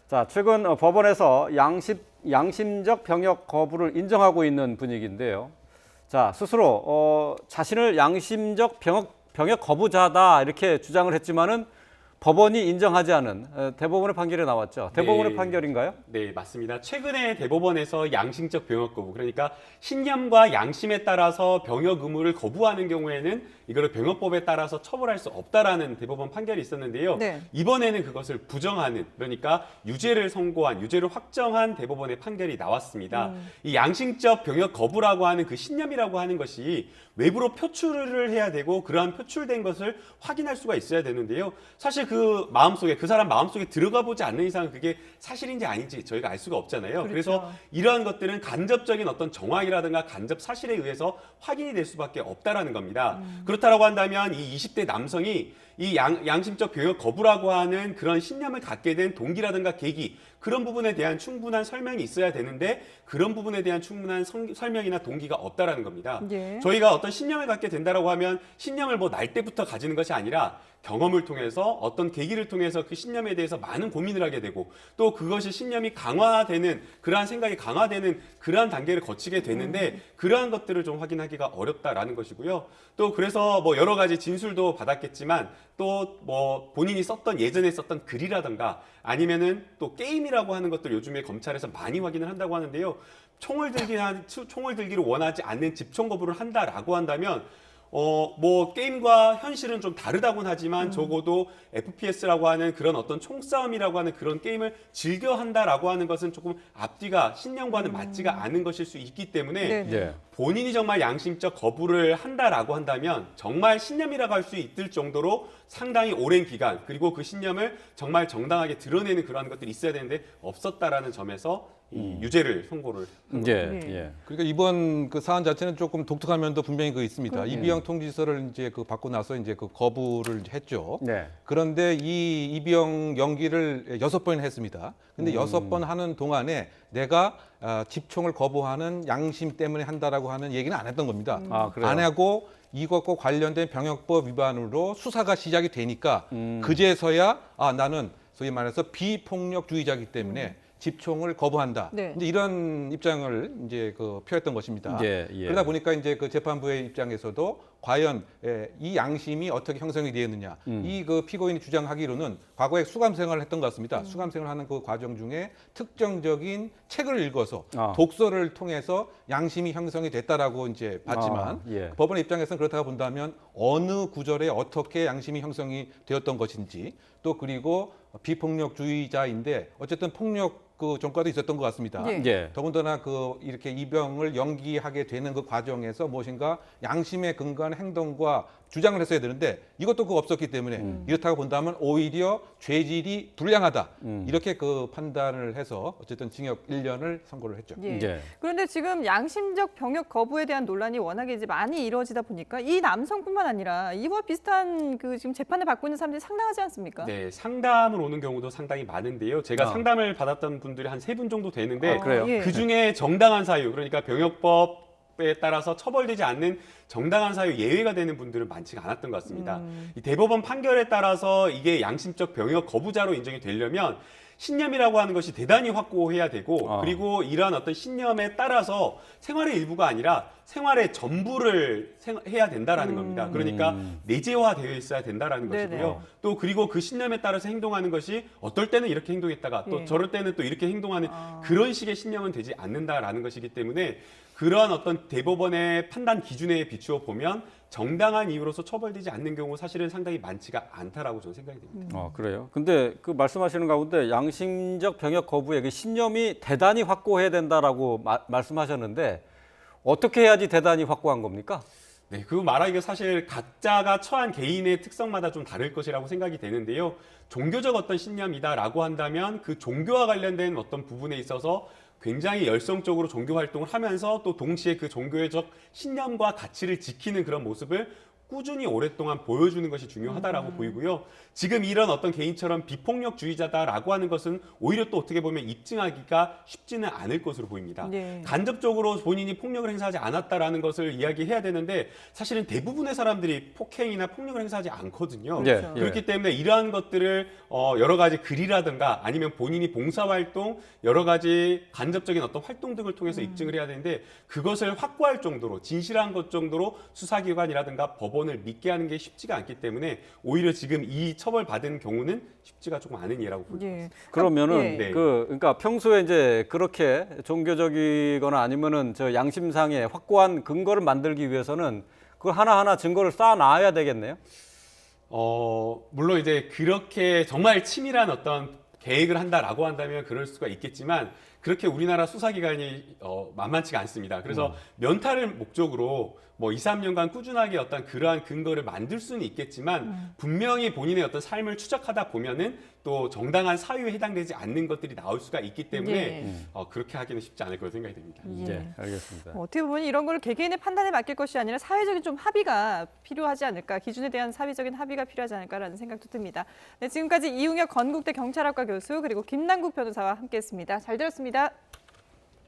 자, 최근 법원에서 양심적 병역 거부를 인정하고 있는 분위기인데요. 자, 스스로 자신을 양심적 병역 거부자다 이렇게 주장을 했지만은 법원이 인정하지 않은 대법원의 판결이 나왔죠. 대법원의 네. 판결인가요? 네, 맞습니다. 최근에 대법원에서 양심적 병역 거부, 그러니까 신념과 양심에 따라서 병역 의무를 거부하는 경우에는 이거를 병역법에 따라서 처벌할 수 없다라는 대법원 판결이 있었는데요. 네. 이번에는 그것을 부정하는, 그러니까 유죄를 확정한 대법원의 판결이 나왔습니다. 이 양심적 병역 거부라고 하는 그 신념이라고 하는 것이 외부로 표출을 해야 되고 그러한 표출된 것을 확인할 수가 있어야 되는데요. 사실 그 사람 마음속에 들어가 보지 않는 이상은 그게 사실인지 아닌지 저희가 알 수가 없잖아요. 그렇죠. 그래서 이러한 것들은 간접적인 어떤 정황이라든가 간접 사실에 의해서 확인이 될 수밖에 없다라는 겁니다. 그렇다고 한다면 이 20대 남성이 이 양심적 병역 거부라고 하는 그런 신념을 갖게 된 동기라든가 계기, 그런 부분에 대한 충분한 설명이 있어야 되는데 그런 부분에 대한 충분한 설명이나 동기가 없다라는 겁니다. 예. 저희가 어떤 신념을 갖게 된다라고 하면 신념을 뭐 날 때부터 가지는 것이 아니라 경험을 통해서 어떤 계기를 통해서 그 신념에 대해서 많은 고민을 하게 되고 또 그것이 신념이 강화되는, 그러한 생각이 강화되는 그러한 단계를 거치게 되는데 그러한 것들을 좀 확인하기가 어렵다라는 것이고요. 또 그래서 뭐 여러 가지 진술도 받았겠지만 또 뭐 본인이 예전에 썼던 글이라든가 아니면은 또 게임이라고 하는 것들 요즘에 검찰에서 많이 확인을 한다고 하는데요. 총을 들기를 원하지 않는 집총 거부를 한다라고 한다면 뭐 게임과 현실은 좀 다르다고는 하지만 적어도 FPS라고 하는 그런 어떤 총싸움이라고 하는 그런 게임을 즐겨 한다라고 하는 것은 조금 앞뒤가 신념과는 맞지가 않은 것일 수 있기 때문에 네. 예. 본인이 정말 양심적 거부를 한다라고 한다면 정말 신념이라고 할 수 있을 정도로 상당히 오랜 기간 그리고 그 신념을 정말 정당하게 드러내는 그러한 것들이 있어야 되는데 없었다라는 점에서 이 유죄를 선고를 한 예, 네. 예. 그러니까 이번 그 사안 자체는 조금 독특한 면도 분명히 있습니다. 이비영 통지서를 이제 받고 나서 이제 거부를 했죠. 네. 그런데 이 이비영 연기를 6번 했습니다. 근데 6번 하는 동안에 내가 집총을 거부하는 양심 때문에 한다라고 하는 얘기는 안 했던 겁니다. 아, 그래요? 안 하고 이것과 관련된 병역법 위반으로 수사가 시작이 되니까 그제서야 나는 소위 말해서 비폭력주의자이기 때문에 집총을 거부한다. 네. 이제 이런 입장을 이제 표했던 것입니다. 예, 예. 그러다 보니까 이제 그 재판부의 입장에서도 과연 이 양심이 어떻게 형성이 되었느냐. 이 피고인이 주장하기로는 과거에 수감 생활을 했던 것 같습니다. 수감 생활하는 그 과정 중에 특정적인 책을 읽어서 독서를 통해서 양심이 형성이 됐다라고 이제 봤지만 예. 법원의 입장에서는 그렇다고 본다면 어느 구절에 어떻게 양심이 형성이 되었던 것인지 또 그리고 비폭력주의자인데 어쨌든 폭력 전과도 있었던 것 같습니다. 예. 예. 더군다나 이렇게 이병을 연기하게 되는 그 과정에서 무엇인가 양심에 근거한 행동과 주장을 했어야 되는데 이것도 없었기 때문에 이렇다고 본다면 오히려 죄질이 불량하다. 이렇게 판단을 해서 어쨌든 징역 1년을 선고를 했죠. 예. 예. 그런데 지금 양심적 병역 거부에 대한 논란이 워낙에 이제 많이 이루어지다 보니까 이 남성뿐만 아니라 이와 비슷한 지금 재판을 받고 있는 사람들이 상당하지 않습니까? 네, 상담을 오는 경우도 상당히 많은데요. 제가 상담을 받았던 분들이 한 3분 정도 되는데 그래요? 예. 그중에 정당한 사유, 그러니까 병역법에 따라서 처벌되지 않는 정당한 사유 예외가 되는 분들은 많지가 않았던 것 같습니다. 이 대법원 판결에 따라서 이게 양심적 병역 거부자로 인정이 되려면 신념이라고 하는 것이 대단히 확고해야 되고 그리고 이러한 어떤 신념에 따라서 생활의 일부가 아니라 생활의 전부를 해야 된다라는 겁니다. 그러니까 내재화되어 있어야 된다라는 네네. 것이고요. 또 그리고 그 신념에 따라서 행동하는 것이 어떨 때는 이렇게 행동했다가 또 예. 저럴 때는 또 이렇게 행동하는 그런 식의 신념은 되지 않는다라는 것이기 때문에 그러한 어떤 대법원의 판단 기준에 비추어 보면 정당한 이유로서 처벌되지 않는 경우 사실은 상당히 많지가 않다라고 저는 생각이 됩니다. 그래요. 근데 말씀하시는 가운데 양심적 병역 거부의 그 신념이 대단히 확고해야 된다라고 말씀하셨는데 어떻게 해야지 대단히 확고한 겁니까? 네, 그 말하기가 사실 각자가 처한 개인의 특성마다 좀 다를 것이라고 생각이 되는데요. 종교적 어떤 신념이다라고 한다면 그 종교와 관련된 어떤 부분에 있어서 굉장히 열성적으로 종교 활동을 하면서 또 동시에 그 종교적 신념과 가치를 지키는 그런 모습을 꾸준히 오랫동안 보여주는 것이 중요하다라고 보이고요. 지금 이런 어떤 개인처럼 비폭력주의자다라고 하는 것은 오히려 또 어떻게 보면 입증하기가 쉽지는 않을 것으로 보입니다. 네. 간접적으로 본인이 폭력을 행사하지 않았다라는 것을 이야기해야 되는데 사실은 대부분의 사람들이 폭행이나 폭력을 행사하지 않거든요. 예, 그렇죠. 예. 그렇기 때문에 이러한 것들을 여러 가지 글이라든가 아니면 본인이 봉사활동 여러 가지 간접적인 어떤 활동 등을 통해서 입증을 해야 되는데 그것을 확보할 정도로 진실한 것 정도로 수사기관이라든가 법원을 믿게 하는 게 쉽지가 않기 때문에 오히려 지금 이 처벌받은 경우는 쉽지가 조금 않은 예라고 볼 수 있습니다. 예. 그러면은 예. 네. 그러니까 평소에 이제 그렇게 종교적이거나 아니면은 저 양심상의 확고한 근거를 만들기 위해서는 그 하나하나 증거를 쌓아놔야 되겠네요. 물론 이제 그렇게 정말 치밀한 어떤 계획을 한다라고 한다면 그럴 수가 있겠지만 그렇게 우리나라 수사기관이 만만치가 않습니다. 그래서 면탈을 목적으로 뭐 2, 3년간 꾸준하게 어떤 그러한 근거를 만들 수는 있겠지만 분명히 본인의 어떤 삶을 추적하다 보면은 또 정당한 사유에 해당되지 않는 것들이 나올 수가 있기 때문에 예. 그렇게 하기는 쉽지 않을 거라고 생각이 됩니다. 예. 예, 알겠습니다. 어떻게 보면 이런 걸 개개인의 판단에 맡길 것이 아니라 사회적인 좀 합의가 필요하지 않을까, 기준에 대한 사회적인 합의가 필요하지 않을까라는 생각도 듭니다. 네, 지금까지 이웅혁 건국대 경찰학과 교수 그리고 김남국 변호사와 함께했습니다. 잘 들었습니다.